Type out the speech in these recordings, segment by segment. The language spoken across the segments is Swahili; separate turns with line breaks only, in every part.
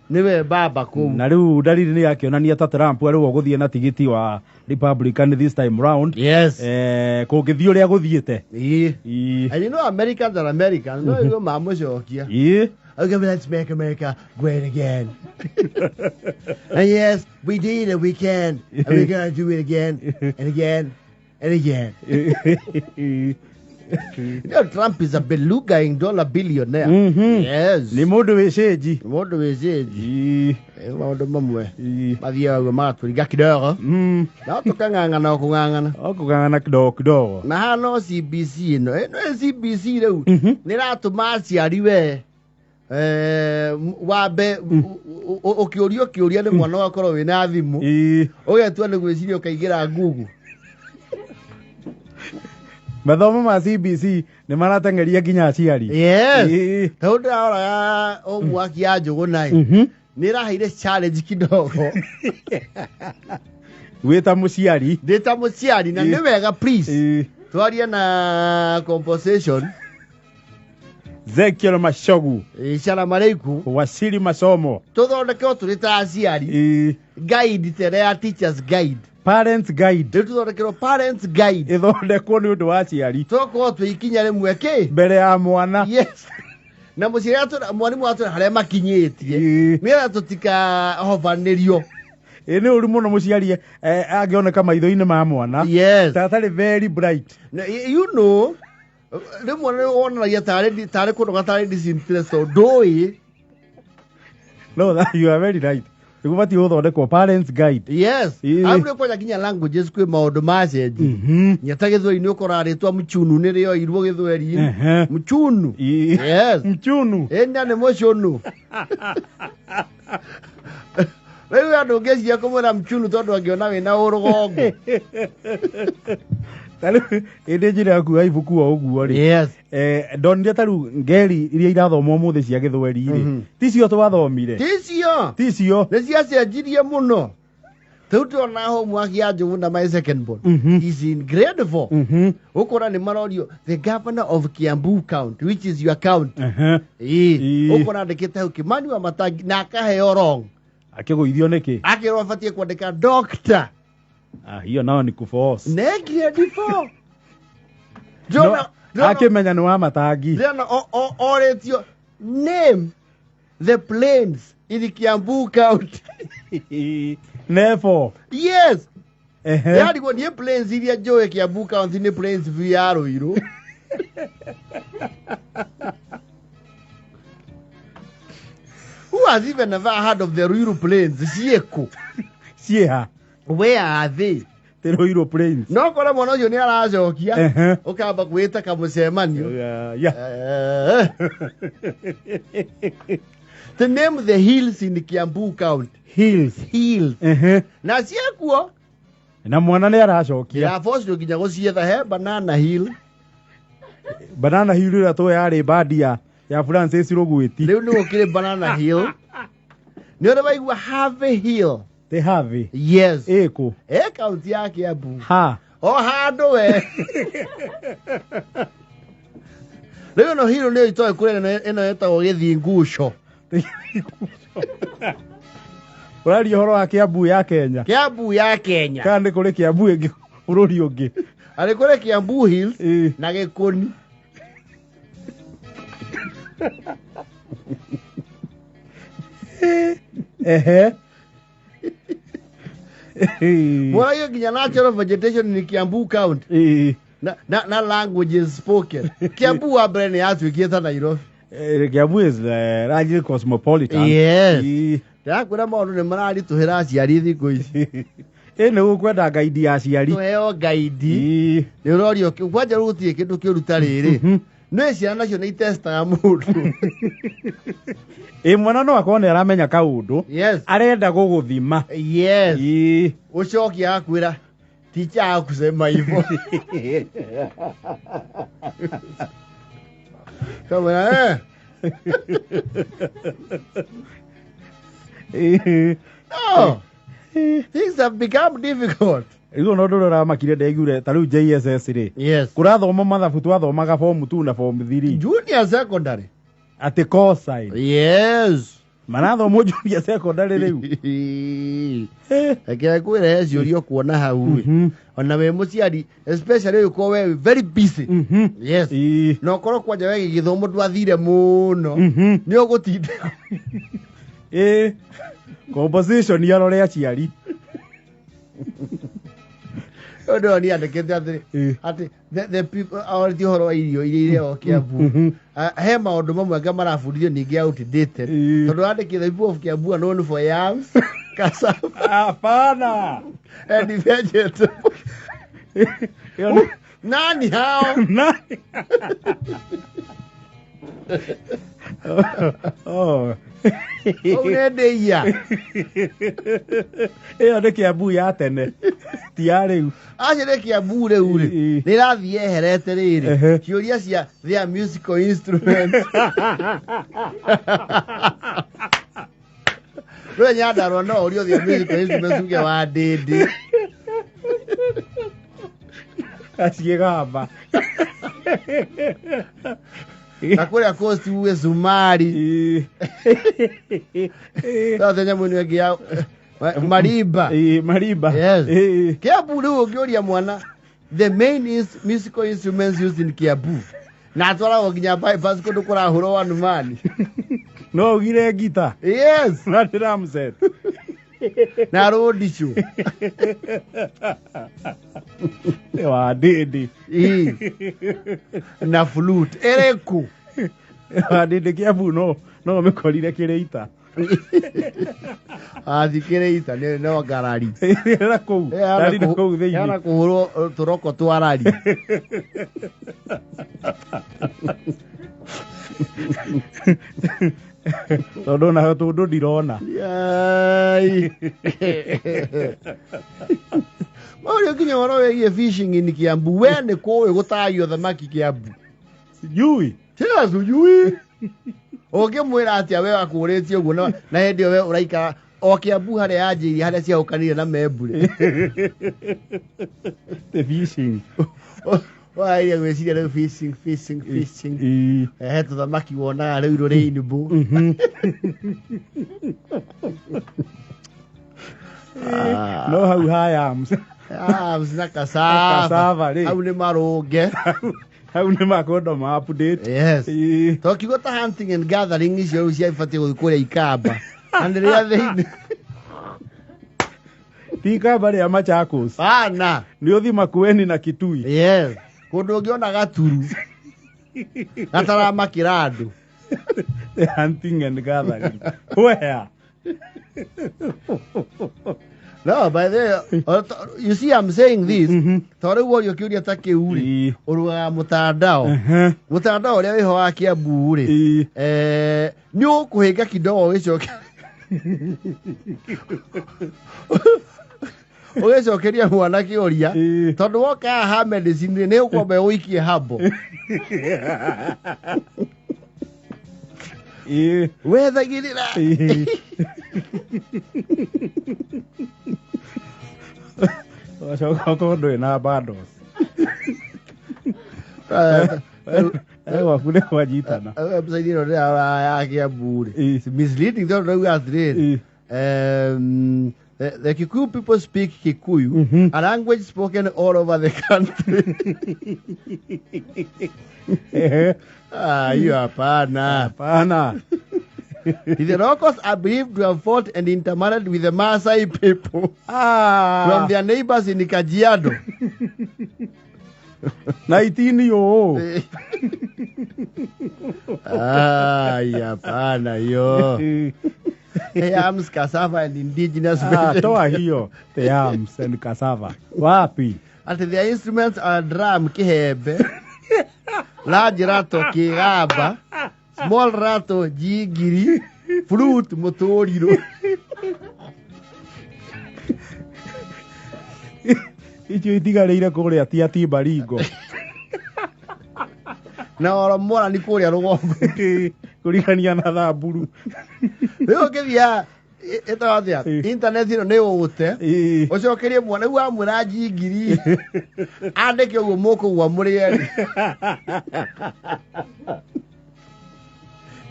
niwe baba kou
na riu ndariri ni yakionania ta Trump ari guthie na tigiti wa Republican this time round.
Yes.
Kungithio ria guthiete.
And you know Americans are Americans. No, you mamucokia. Okay, let's make America great again. And yes, we did it, we can. And we're going to do it again and again and again. You know, Trump is a beluga-ing dollar billionaire. Yes.
Ni mundu wiceji.
Mundu wiceji. Maundu mamwe. Mathiaga maturiga kidogo. Na tukang'ang'ana o kung'ang'ana.
O kung'ang'ana kidogo kidogo.
Na hano CBC no. No CBC riu. Niratuma aciari we. Wabe ukiuria ni mwana wakorwo wina thimu. Ugetua ni gwiciria ukaigira Google.
Mathomo ma CBC ni maratengeria nginya aciari.
Yes. Tondu ara o mwaki ya njugu nai. Niraheire challenge kidogo.
Wita muciari.
Ndita muciari na ni wega please. Twaria na compensation.
Zekiel Mashogu.
Salamu alaikum.
Wasili masomo.
Tuthondeke turita aciari. Guide tere ya teachers guide.
Parents guide.
Tuthondekero parents guide.
Ithondekwo ni undu wa aciari.
Toko twikinya rimwe ki
mbere ya mwana.
Yes. Na muciari atu mwalimu watu haria makinyitie. Mira tutika hovanirio.
Ni uri muno muciari agioneka maitho-ini ma mwana.
Yes.
Tatari very bright.
You know, the mwana onagia tare kundu gatari disinterest so doi.
No, that you are very right. Tukubati uthondekwo parents guide.
Yes. Amre kwa kinya languages kwe maundu macenji. Nyata githweri-ini ukoraritwa mchunu ni rio irwo githweri. Mchunu. Yes.
Mchunu.
Enda ni moshonu. Wewe ando ngeciria kumwira mchunu tondu angiona wina urugongo.
Taru ende njira ku ibuku o uguo ri.
Yes.
Ndonire taru ngeri iria irathomwo muthe cia githweri ri. Ticio twathomire. Ticio.
Ni ciacenjirie muno. Tutu na ho mwaki ya njugu na my second born. Is in grade 4. Ukora ni marorio the governor of Kiambu County, which is your county. Ukora ndikite Kimani wa Matangi na akaheo wrong.
Akiguithio niki?
Akirwo abatie kwandika doctor.
Hiyo nao ni kuforce.
Ne grade 4.
Jona akimenya ni wa Matangi.
Jona oretio name the plains in Kiambu County.
Never.
Yes. Yari kwa nie plains iria joe Kiambu County ni plains viaro iro. Who has even never heard of the Ruiru Plains? Sieko.
Sieha.
Where are they?
The Ruiru Plains.
No kora mwana ucio ni aracokia. Ukamba gwita kamucemanio.
Yeah.
To name the hills in Kiambu County. Hills. Na ciekuo.
Na mwana ni aracokia.
Ya force ndo kinya gucietha he Banana Hill.
Banana Hill ira to yari badia ya Francis Rogwiti.
Riu ni ukire Banana Hill. Ni ora baigua Harvey Hill.
Te Harvey.
Yes.
Eko.
County ya Kiambu.
Ha.
O hando we. Riu no hill ni itoe kure eno etagwo Githinguco.
Urari horo wa Kiambu ya Kenya.
Kiambu ya Kenya.
Kandi kuri Kiambu ingi ururi ungi.
Ari kure Kiambu Hills na Gikoni. Mwana hiyo kinya natural vegetation in Kiambu County. Na languages spoken. Kiambu wa brand ya tuikieta Nairobi.
Kiambu is largely cosmopolitan.
Yes. Ya kuna maundu ni marari tuhira aciari thiku ici.
Ene ukwenda gaidi ya aciari.
Tuheo gaidi. Ni urorio kwanja rutie kindu kiuruta riri. No ciana nacio ni testa mundu.
Mwana no akone aramenya kaundu.
Yes.
Arenda guguthima.
Yes. Ucokia akwira teacher akusema hivyo. Kama no. Things have become difficult.
Igo no ndorora makire ndegure taru JSS ri.
Yes.
Kurathoma mathabu twathomaga form 2 na form 3.
Junior secondary.
At the core side.
Yes.
Manatho mojuria secondary riu.
Eke kwire ciurio kuona hau. Ona we muciari especially uko we very busy. Yes. No korwo kwanja we githomo ndwathire muno. Ni ugutinda.
Composition yarore aciari.
Odo ni andikete ati the people are the horo irio iria o Kiambu. He maundu mamwe nga marabundithio ningi outdated. Tondu andikite the people of Kiambu are known for yams, cassava.
Hapana.
And vegetables. Nani hao?
Nani? Oh.
Unendeia.
Ande Kiambu ya tene. Ti ariu.
Aje Kiambu riu ri. Nirathie herete riri. Ciuria cia their musical instruments. Rwe nyandarwa no urio their musical instruments uge wa ndindi.
Aciegamba.
Na kuria coast uwe Sumari. Sasa nyamu ni wengi ya Mariba.
Mariba.
Yes. Kiambu riu ungioria mwana the main is musical instruments used in Kiambu. Na atwara nginya bypass kundu kurahuro one man.
No ugire guitar.
Yes.
Na drum set.
Na road show.
Wa didi.
Na flute. Ereku.
Wa didi Kiambu no mekorire kireita.
Athikireita no garari.
Era kou. Dari no kou thei.
Era kuhuro turoko twarari.
Tondu na tundu ndirona.
Yai. Mario kinya waro we fishing in Kiambu. We ne ko gutayo thamaki Kiambu.
Sijui.
Tena sijui. Oke mwira atia we akuritie uguo na hindi we uraika o Kiambu hare yanjiri hare cia ukanire na membure.
The fishing.
Why are we seeing fishing? Head to the maki wona riu rainbow.
No how high arms.
Arms na cassava. How ni maroge.
How ni makondo ma update.
Yes. To kigota hunting and gathering is yo cia ifate gukuria ikamba. And the other
Tika bari ya Machakos.
Bana.
Ni uthi Makueni na Kitui.
Yes. Kundu ngiona gaturu. Gatara makiradu.
The hunting and gathering. Where?
No, by the you see, I'm saying this. Tore wo yokiuria takiuri. Urwa mutandao. Mutandao ria wiho wa Kiambu ri. Ni ukuhinga kidogo gicoke. Ugecokeria mwana kiuria. Tondu woka ha medicine ni ukwamba uikie habo. Wethagirira.
Wacoka ndui na bandos. Wakule kwanyitana.
Website ino ya Kiambu ri. Misleading tondu rau atiriri. The Kikuyu people speak Kikuyu, a language spoken all over the country. You are pana. The Rokos are believed to have fought and intermarried with the Maasai people from their neighbors in Kajiado.
19 yo.
Ya pana yo. Yams, cassava and indigenous
toa hiyo. The yams and cassava. Wapi?
And their instruments are drum kihebe, large rato kigaba, small rato jigiri, flute motoriro.
Icio itigareire kuria ti Baringo.
Na ora mora ni kuria rugongo.
Kurikania na Thamburu.
Riu kithia eta atia internet ino ni ugute. Ucokerie mwana wa mwira jingiri. Andike uguo muku gwa murieri.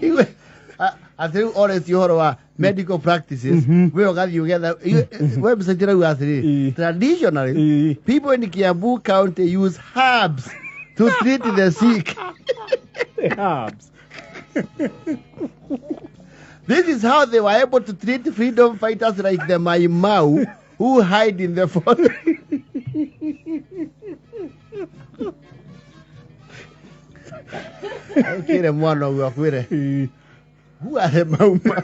Iwe through honest your medical practices, we will get you together. Website traditionally, people in Kiambu County use herbs to treat the sick.
Herbs.
This is how they were able to treat freedom fighters like the Mai Mau who hide in the forest. Okay, the one of who are the Mau Mau?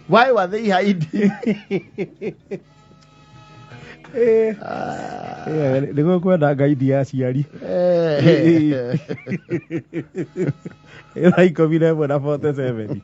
Why were they hiding?
Nĩguo kwenda ngaidi ya ciari thaa 11:47